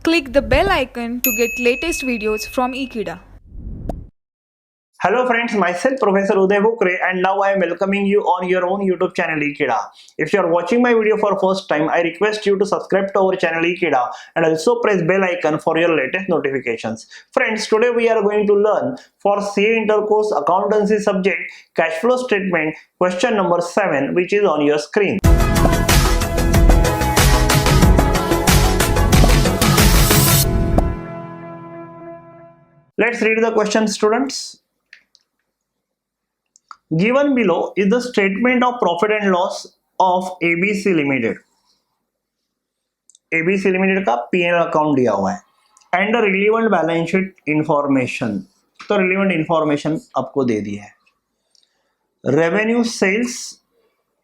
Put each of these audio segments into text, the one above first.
Click the bell icon to get latest videos from Ekeeda. Hello friends, myself Professor Uday Bukre and now I am welcoming you on your own YouTube channel Ekeeda. If you are watching my video for first time, I request you to subscribe to our channel Ekeeda and also press bell icon for your latest notifications. Friends, today we are going to learn for CA Intercourse Accountancy subject cash flow statement question number 7 which is on your screen. Let's read the question, students. Given below is the statement of profit and loss of ABC Limited. ABC Limited का P&L account दिया हुआ है and relevant balance sheet information. तो relevant information आपको दे दी है. Revenue, sales,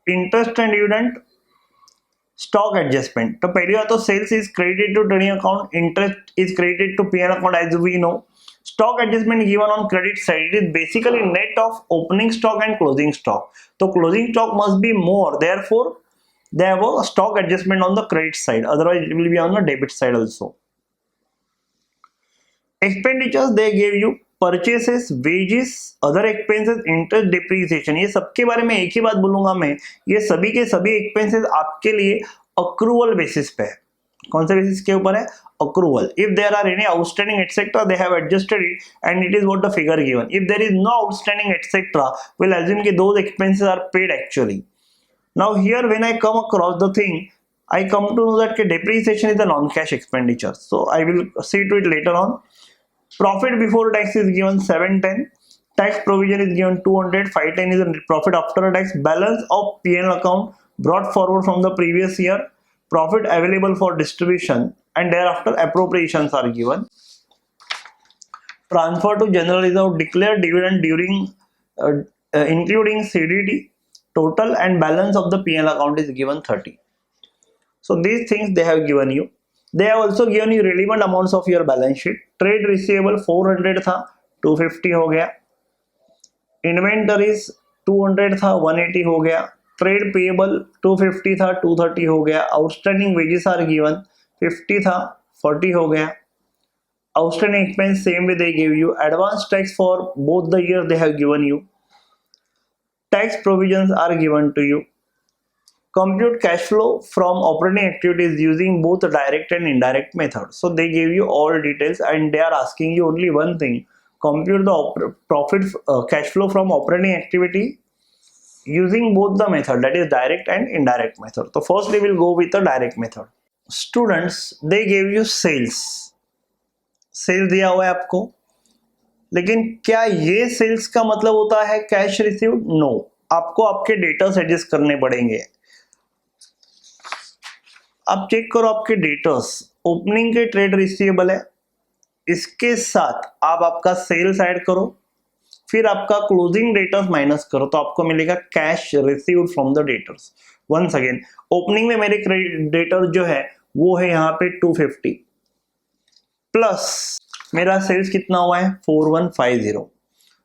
interest and dividend, stock adjustment. तो पहली बात तो sales is credited to trading account, interest is credited to P&L account as we know. Stock adjustment given on credit side, it is basically net of opening stock and closing stock. So closing stock must be more, therefore they have a stock adjustment on the credit side, otherwise it will be on the debit side also. Expenditures they gave you purchases, wages, other expenses, interest, depreciation. ये सबके बारे में एक ही बात बोलूंगा मैं, ये सभी के सभी expenses आपके लिए accrual basis पे है. कौन से बेसिस के ऊपर है? Accrual. If there are any outstanding etc, they have adjusted it and it is what the figure given. If there is no outstanding etc, we'll assume that those expenses are paid actually. Now here when I come across the thing, I come to know that depreciation is a non-cash expenditure. So I will see to it later on. Profit before tax is given 710. Tax provision is given 200. 510 is the profit after tax. Balance of P&L account brought forward from the previous year. Profit available for distribution and thereafter appropriations are given. Transfer to general reserve, declared dividend during including CDD, total and balance of the P&L account is given 30. So these things they have given you. They have also given you relevant amounts of your balance sheet. Trade receivable 400 था 250 हो गया. Inventories 200 था 180 हो गया. Trade payable 250 था 230 हो गया. Outstanding wages are given 50 था 40 हो गया. Outstanding expense same way they give you. Advance tax for both the year they have given you. Tax provisions are given to you. Compute cash flow from operating activities using both direct and indirect method. So they give you all details and they are asking you only one thing, compute the profit cash flow from operating activity using both the method, that is direct and indirect method. So first we will go with the direct method. Students, they gave you sales दिया हुआ है आपको, लेकिन क्या ये sales का मतलब होता है कैश रिसीव्ड? नो, आपको आपके डेटर्स एडजस्ट करने पड़ेंगे. आप चेक करो आपके डेटर्स. ओपनिंग के ट्रेड रिसीवेबल है, इसके साथ आप आपका सेल्स ऐड करो, फिर आपका क्लोजिंग डेटर्स माइनस करो, तो आपको मिलेगा cash received from the debtors. Once again, opening में मेरे डेटर जो है वो है यहाँ पे 250 प्लस मेरा सेल्स कितना हुआ है 4150.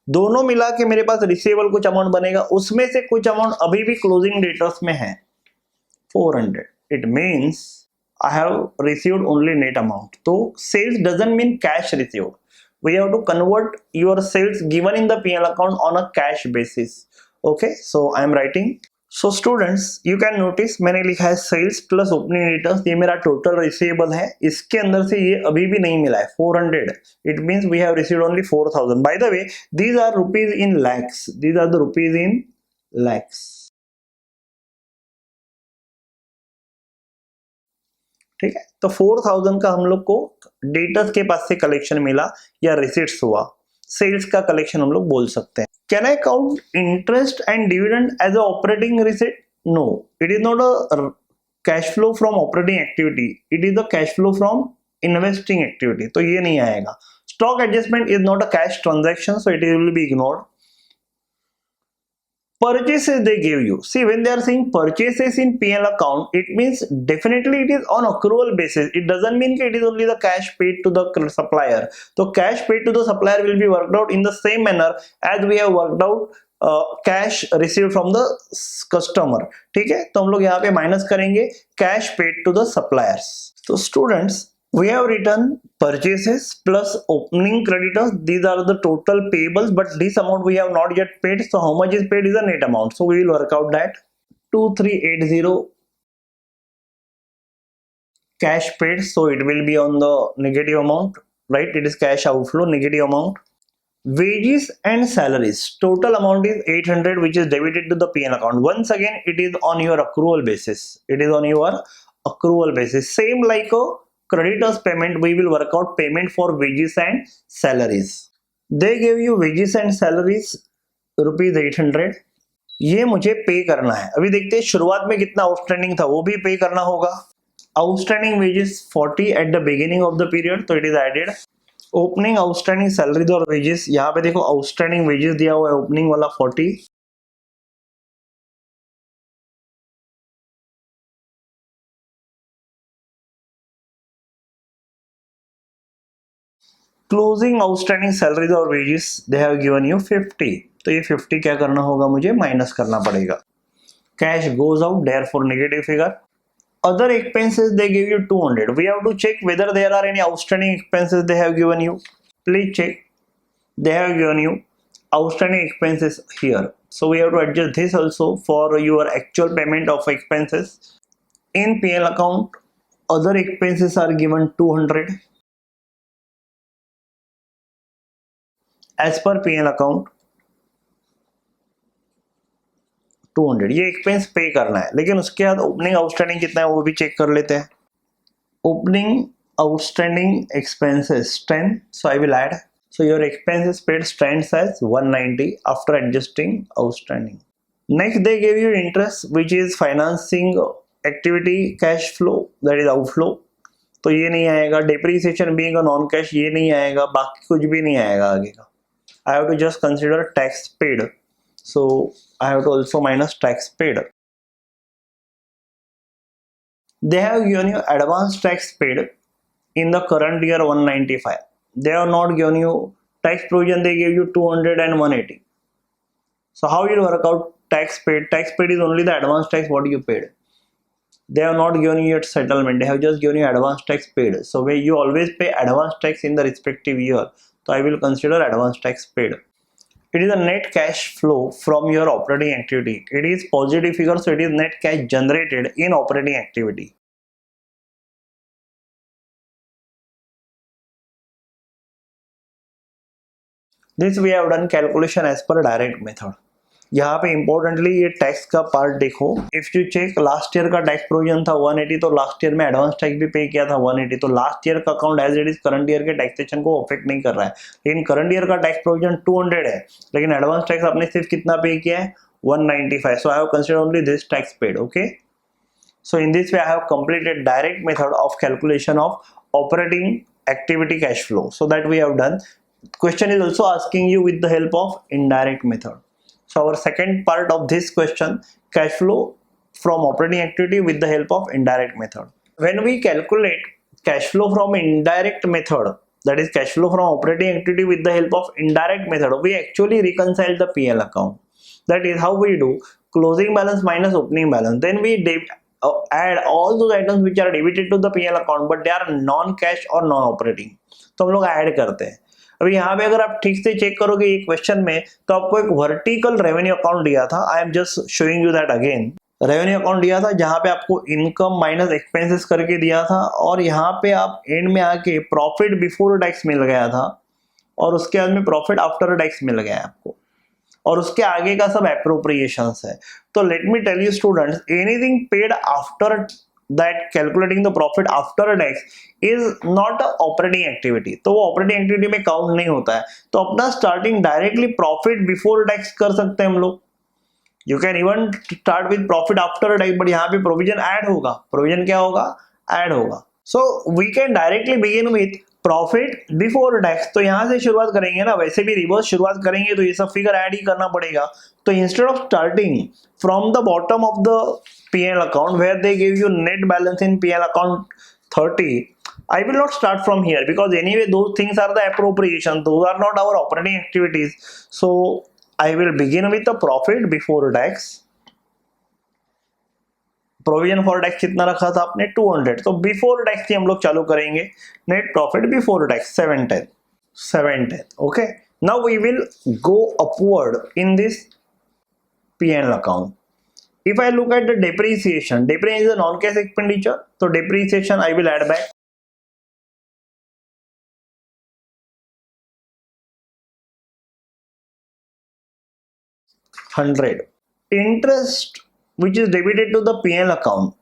दोनों मिला के मेरे पास रिसीवेबल कुछ अमाउंट बनेगा, उसमें से कुछ अमाउंट अभी भी क्लोजिंग डेटर्स में है 400. It means I have received only net amount. So sales doesn't mean cash received. We have to convert your sales given in the P&L account on a cash basis. Okay, so I am writing. So students, you can notice मैंने लिखा है sales plus opening returns. ये मेरा total receivable है. इसके अंदर से ये अभी भी नहीं मिला है 400. It means we have received only 4000. By the way, these are rupees in lakhs. These are the rupees in lakhs. ठीक है, तो 4000 का हम लोग को डेटर्स के पास से कलेक्शन मिला या रिसीट्स हुआ. सेल्स का कलेक्शन हम लोग बोल सकते हैं. Can I count interest and dividend as a operating receipt? No, it is not a cash flow from operating activity, it is a cash flow from investing activity, तो ये नहीं आएगा. Stock adjustment is not a cash transaction, so it will be ignored. Purchases they give you. See, when they are saying purchases in P&L account, it means definitely it is on accrual basis. It doesn't mean that it is only the cash paid to the supplier. So cash paid to the supplier will be worked out in the same manner as we have worked out cash received from the customer. ठीक है, तो हम लोग यहाँ पे minus करेंगे cash paid to the suppliers. So students, We have written purchases plus opening creditors. These are the total payables, but this amount we have not yet paid. So how much is paid is a net amount. So we will work out that 2380 cash paid. So it will be on the negative amount, right? It is cash outflow, negative amount. Wages and salaries. Total amount is 800, which is debited to the PN account. Once again, it is on your accrual basis. It is on your accrual basis. Same like a creditors payment, we will work out payment for wages and salaries. They gave you wages and salaries rupees 800. ये मुझे पे करना है. अभी देखते हैं शुरुआत में कितना आउटस्टैंडिंग था, वो भी पे करना होगा. Outstanding wages 40 at the beginning of the period, तो it is added. Opening outstanding salaries और वेजेस, यहाँ पे देखो आउटस्टैंडिंग वेजेस दिया हुआ है ओपनिंग वाला 40. क्लोजिंग आउटस्टैंडिंग सैलरीज और wages they have given you 50. तो ये 50 क्या करना होगा, मुझे माइनस करना पड़ेगा. Cash goes out, therefore negative figure. Other expenses they give you 200. We have to check whether there are any outstanding expenses they have given you. Please check. They have given you outstanding expenses here. So we have to adjust this also for your actual payment of expenses. In PL account, other expenses are given 200. As per PL account, 200. ये expense पे करना है, लेकिन उसके बाद opening outstanding कितना है वो भी चेक कर लेते हैं. Opening outstanding expenses 10. So I will add. So your expenses paid stands as 190 after adjusting outstanding. Next they give you interest which is financing activity cash flow, that is outflow. तो ये नहीं आएगा. Depreciation being a non cash, ये नहीं आएगा. बाकी कुछ भी नहीं आएगा आगे का. I have to just consider tax paid. So I have to also minus tax paid. They have given you advance tax paid in the current year 195. They have not given you tax provision. They gave you 200 and 180. So how you work out tax paid? Tax paid is only the advance tax what you paid. They have not given you yet settlement. They have just given you advance tax paid. So where you always pay advance tax in the respective year. So I will consider advance tax paid. It is a net cash flow from your operating activity. It is positive figure, so it is net cash generated in operating activity. This we have done calculation as per direct method. यहाँ पे importantly ये tax का part देखो. If you check last year का tax provision था 180, तो last year में advance tax भी पे किया था 180. तो लास्ट ईयर का account as it is current year के टैक्सेशन को अफेक्ट नहीं कर रहा है. लेकिन करंट ईयर का टैक्स प्रोविजन 200 है, लेकिन एडवांस टैक्स आपने सिर्फ कितना पे किया है 195. So I have consider only this tax paid. Okay, so in this way I have completed direct method of calculation of operating activity cash flow. So that we have done. Question is also asking you with the help of indirect method. So our second part of this question, cash flow from operating activity with the help of indirect method. When we calculate cash flow from indirect method, that is cash flow from operating activity with the help of indirect method, we actually reconcile the PL account. That is how we do closing balance minus opening balance. Then we add all those items which are debited to the PL account but they are non-cash or non-operating. तो हम लोग add करते हैं. अभी यहाँ पे अगर आप ठीक से चेक करोगे ये क्वेश्चन में, तो आपको एक वर्टिकल रेवेन्यू अकाउंट दिया था. I am just showing you that again. Revenue account दिया था जहां पे आपको इनकम माइनस एक्सपेंसेस करके दिया था, और यहाँ पे आप एंड में आके प्रॉफिट बिफोर टैक्स मिल गया था, और उसके बाद में प्रॉफिट आफ्टर टैक्स मिल गया आपको, और उसके आगे का सब एप्रोप्रिएशंस है. तो let me tell you students, anything paid after that calculating the profit after tax is not a operating activity. तो वो operating activity में काउंट नहीं होता है. तो अपना starting directly profit before tax कर सकते हैं हम लोग. You can even start with profit after tax, but यहाँ पे प्रोविजन ऐड होगा. प्रोविजन क्या होगा, ऐड होगा. So we can directly begin with profit before tax. तो यहाँ से शुरुआत करेंगे ना, वैसे भी रिवर्स शुरुआत करेंगे तो ये सब फिगर ऐड ही करना पड़ेगा. तो instead of starting from the bottom of the PL account where they give you net balance in PL account 30, I will not start from here because anyway those things are the appropriation. Those are not our operating activities. So I will begin with the profit before tax. Provision for tax कितना रखा था आपने 200, तो before tax ही हम लोग चालू करेंगे. Net profit before tax 710. Okay, now we will go upward in this P&L account. If I look at the depreciation is a non-cash expenditure, so depreciation I will add back 100. Interest which is debited to the P&L account,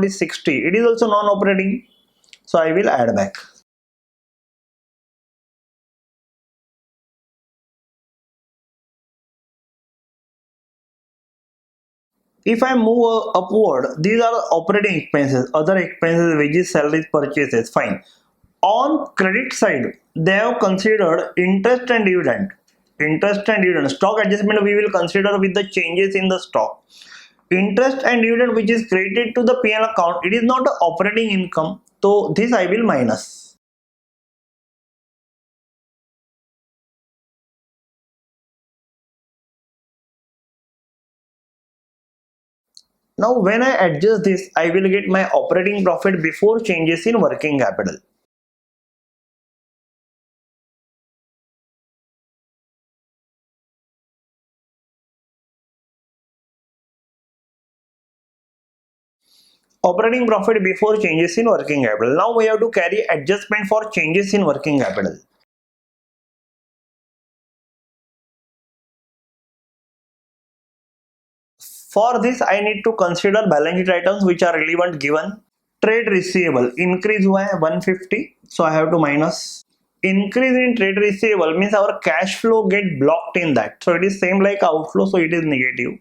is 60. It is also non-operating, so I will add back. If I move upward, these are operating expenses, other expenses, wages, salaries, purchases, fine. On credit side, they have considered interest and dividend. Stock adjustment we will consider with the changes in the stock. Interest and dividend which is credited to the P&L account, it is not an operating income, so this I will minus. Now when I adjust this, I will get my operating profit before changes in working capital. Operating profit before changes in working capital. Now we have to carry adjustment for changes in working capital. For this I need to consider balance sheet items which are relevant given. Trade receivable increase हुआ है 150, so I have to minus. Increase in trade receivable means our cash flow get blocked in that, so it is same like outflow, so it is negative.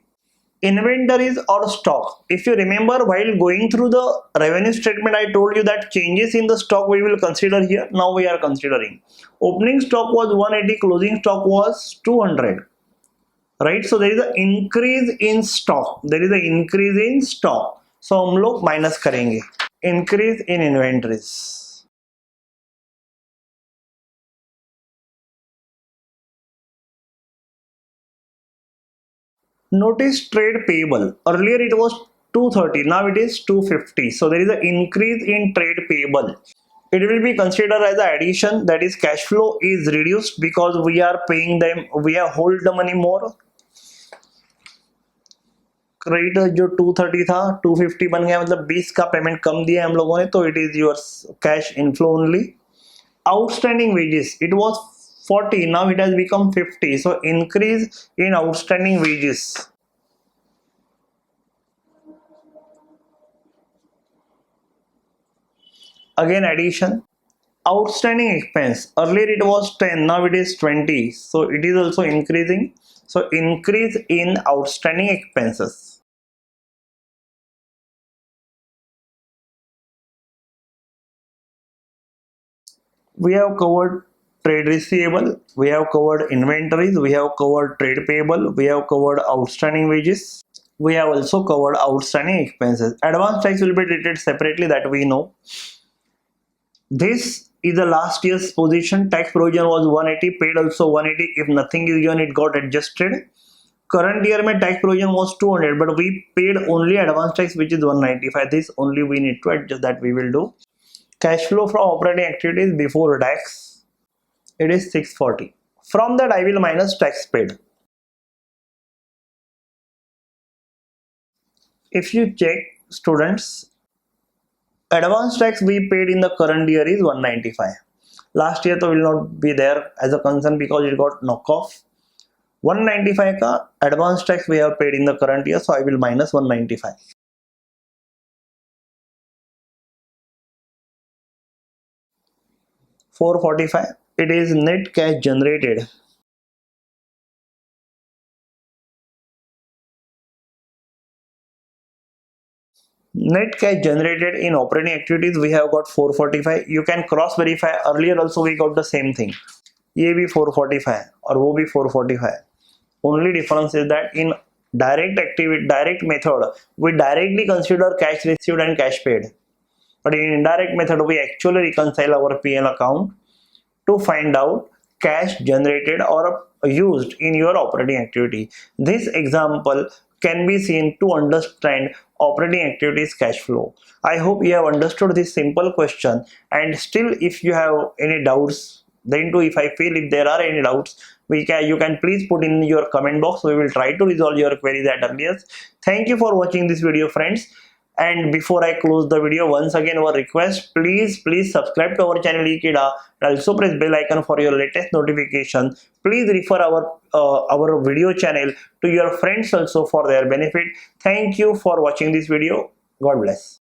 Inventories or stock, if you remember while going through the revenue statement I told you that changes in the stock we will consider here. Now we are considering opening stock was 180, closing stock was 200, right? So there is an increase in stock, so हम लोग minus करेंगे increase in inventories. Notice trade payable, earlier it was 230, now it is 250, so there is an increase in trade payable. It will be considered as an addition, that is cash flow is reduced because we are paying them, we have hold the money more. Credit जो 230 था 250 बन गया, मतलब 20 का payment कम दिया हम लोगों ने, तो it is your cash inflow only. Outstanding wages, it was 40, now it has become 50, so increase in outstanding wages. Again addition. Outstanding expense, earlier it was 10, now it is 20, so it is also increasing, so increase in outstanding expenses. We have covered trade receivable, we have covered inventories, we have covered trade payable, we have covered outstanding wages, we have also covered outstanding expenses. Advance tax will be treated separately, that we know. This is the last year's position. Tax provision was 180, paid also 180. If nothing is given, it got adjusted. Current year mein tax provision was 200, but we paid only advance tax which is 195. This only we need to adjust, that we will do. Cash flow from operating activities before tax, it is 640. From that I will minus tax paid. If you check, students, advance tax we paid in the current year is 195. Last year तो will not be there as a concern because it got knock off. 195 का advance tax we have paid in the current year, so I will minus 195. 445, it is net cash generated. Net cash generated in operating activities we have got 445. You can cross verify, earlier also we got the same thing. ये भी 445 और वो भी 445. Only difference is that in direct method we directly consider cash received and cash paid, but in indirect method we actually reconcile our P&L account to find out cash generated or used in your operating activity. This example, can be seen to understand operating activities cash flow. I hope you have understood this simple question, and still if you have any doubts, then too if I feel if there are any doubts, you can please put in your comment box. We will try to resolve your queries at earliest. Thank you for watching this video, friends. And before I close the video, once again our request, please subscribe to our channel Ekeeda and also press bell icon for your latest notification. Please refer our video channel to your friends also for their benefit. Thank you for watching this video. God bless.